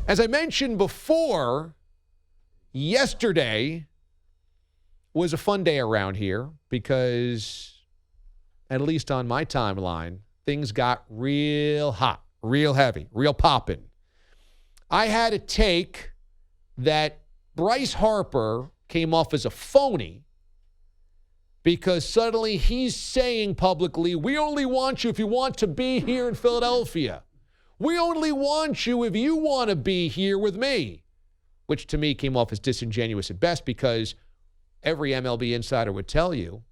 As I mentioned before, yesterday was a fun day around here because, at least on my timeline, things got real hot, real heavy, real popping. I had a take that Bryce Harper came off as a phony because suddenly he's saying publicly, we only want you if you want to be here in Philadelphia. We only want you if you want to be here with me, which to me came off as disingenuous at best because every MLB insider would tell you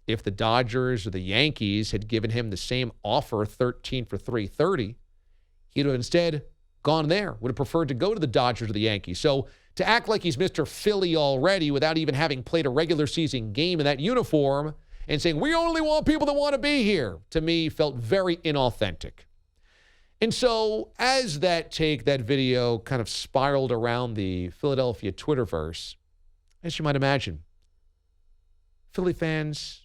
if the Dodgers or the Yankees had given him the same offer, 13 for $330, he'd have instead gone there, would have preferred to go to the Dodgers or the Yankees. So to act like he's Mr. Philly already without even having played a regular season game in that uniform and saying, we only want people that want to be here, to me felt very inauthentic. And so as that video kind of spiraled around the Philadelphia Twitterverse, as you might imagine, Philly fans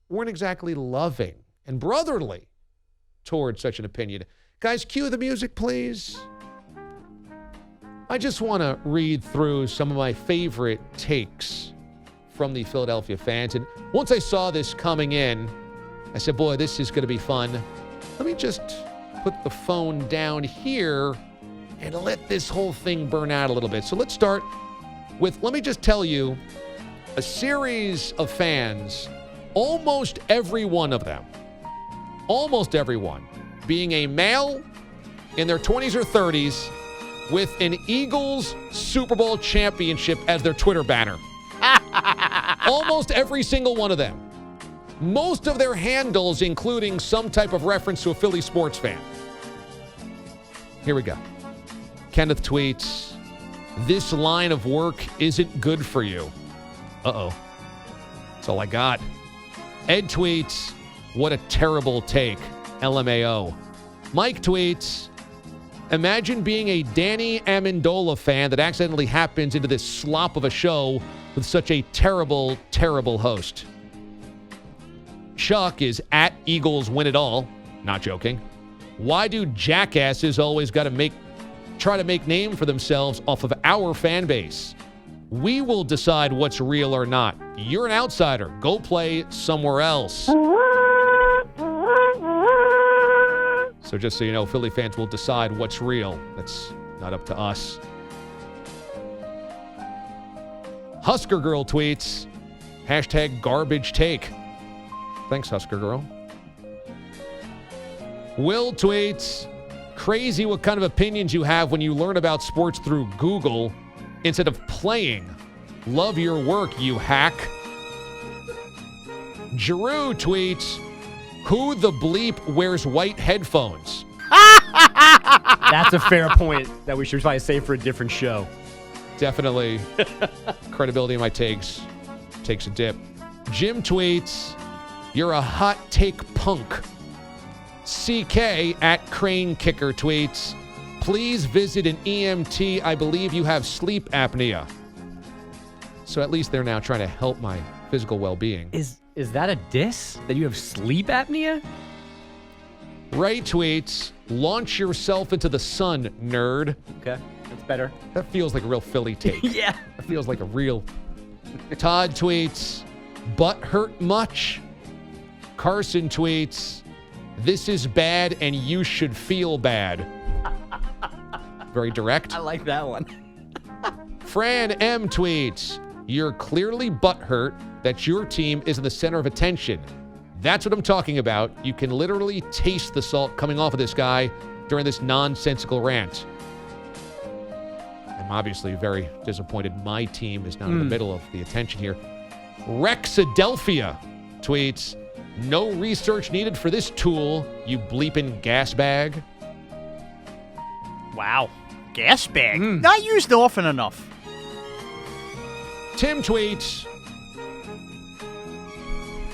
weren't exactly loving and brotherly towards such an opinion. Guys, cue the music, please. I just want to read through some of my favorite takes from the Philadelphia fans. And once I saw this coming in, I said, boy, this is going to be fun. Let me just put the phone down here and let this whole thing burn out a little bit. So let's start with, let me just tell you, a series of fans, almost every one of them, almost everyone, being a male in their 20s or 30s with an Eagles Super Bowl championship as their Twitter banner. Almost every single one of them. Most of their handles including some type of reference to a Philly sports fan. Here we go. Kenneth tweets, this line of work isn't good for you. Uh-oh. That's all I got. Ed tweets, what a terrible take. LMAO. Mike tweets, imagine being a Danny Amendola fan that accidentally happens into this slop of a show with such a terrible, terrible host. Chuck is at Eagles win it all. Not joking. Why do jackasses always got to try to make name for themselves off of our fan base? We will decide what's real or not. You're an outsider. Go play somewhere else. So just so you know, Philly fans will decide what's real. That's not up to us. Husker Girl tweets, hashtag garbage take. Thanks, Husker Girl. Will tweets, crazy what kind of opinions you have when you learn about sports through Google instead of playing. Love your work, you hack. Giroux tweets, who the bleep wears white headphones? That's a fair point that we should probably save for a different show. Definitely. Credibility in my takes takes a dip. Jim tweets, you're a hot take punk. CK at Crane Kicker tweets, please visit an EMT. I believe you have sleep apnea. So at least they're now trying to help my physical well-being. Is that a diss? That you have sleep apnea? Ray tweets, launch yourself into the sun, nerd. Okay, that's better. That feels like a real Philly take. Yeah. That feels like a real... Todd tweets, butt hurt much? Carson tweets, this is bad and you should feel bad. Very direct. I like that one. Fran M tweets, you're clearly butthurt that your team is in the center of attention. That's what I'm talking about. You can literally taste the salt coming off of this guy during this nonsensical rant. I'm obviously very disappointed my team is not in the middle of the attention here. Rexadelphia tweets, no research needed for this tool, you bleeping gas bag. Wow. Gas bag. Not used often enough. Tim tweets,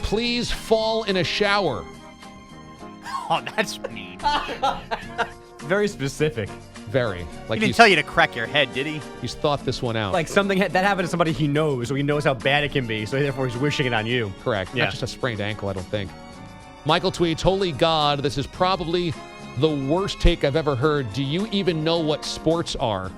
please fall in a shower. Oh, that's mean. Very specific. Very. Like He didn't tell you to crack your head, did he? He's thought this one out. Like something that happened to somebody he knows, so he knows how bad it can be, so therefore he's wishing it on you. Correct. Yeah. Not just a sprained ankle, I don't think. Michael tweets, holy God, this is probably The worst take I've ever heard. Do you even know what sports are?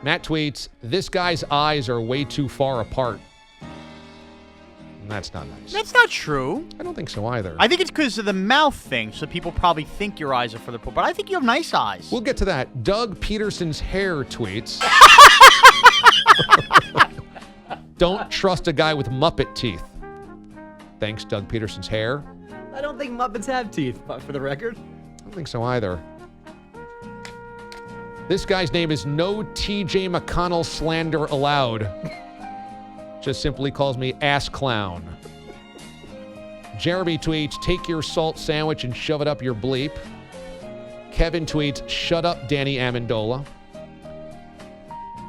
Matt tweets, this guy's eyes are way too far apart. And that's not nice. That's not true. I don't think so either. I think it's because of the mouth thing, so people probably think your eyes are further apart. But I think you have nice eyes. We'll get to that. Doug Peterson's hair tweets. Don't trust a guy with Muppet teeth. Thanks, Doug Peterson's hair. I don't think Muppets have teeth, but for the record. I don't think so either. This guy's name is No TJ McConnell Slander Allowed. Just simply calls me Ass Clown. Jeremy tweets, take your salt sandwich and shove it up your bleep. Kevin tweets, shut up, Danny Amendola.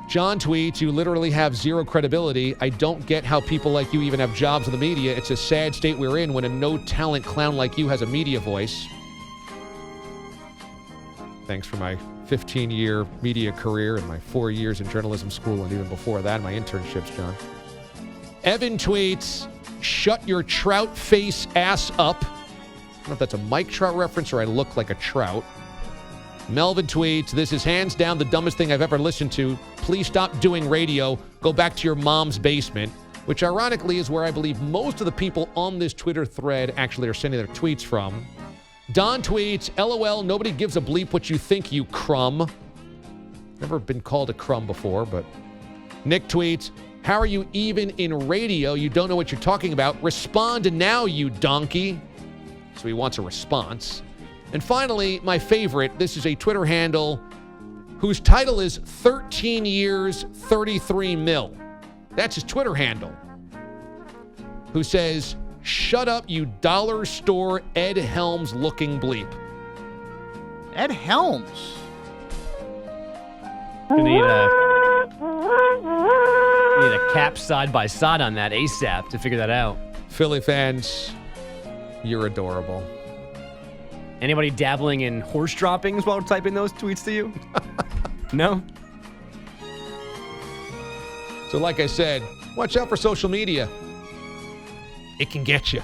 John tweets, you literally have zero credibility. I don't get how people like you even have jobs in the media. It's a sad state we're in when a no-talent clown like you has a media voice. Thanks for my 15-year media career and my 4 years in journalism school and even before that, my internships, John. Evan tweets, shut your trout face ass up. I don't know if that's a Mike Trout reference or I look like a trout. Melvin tweets, this is hands down the dumbest thing I've ever listened to. Please stop doing radio. Go back to your mom's basement, which ironically is where I believe most of the people on this Twitter thread actually are sending their tweets from. Don tweets, LOL, nobody gives a bleep what you think, you crumb. Never been called a crumb before, but Nick tweets, how are you even in radio? You don't know what you're talking about. Respond now, you donkey. So he wants a response. And finally, my favorite, this is a Twitter handle whose title is 13 years, 33 mil. That's his Twitter handle. Who says, shut up, you dollar store Ed Helms looking bleep. Ed Helms. You need a cap side by side on that ASAP to figure that out. Philly fans, you're adorable. Anybody dabbling in horse droppings while typing those tweets to you? No? So like I said, watch out for social media. It can get you.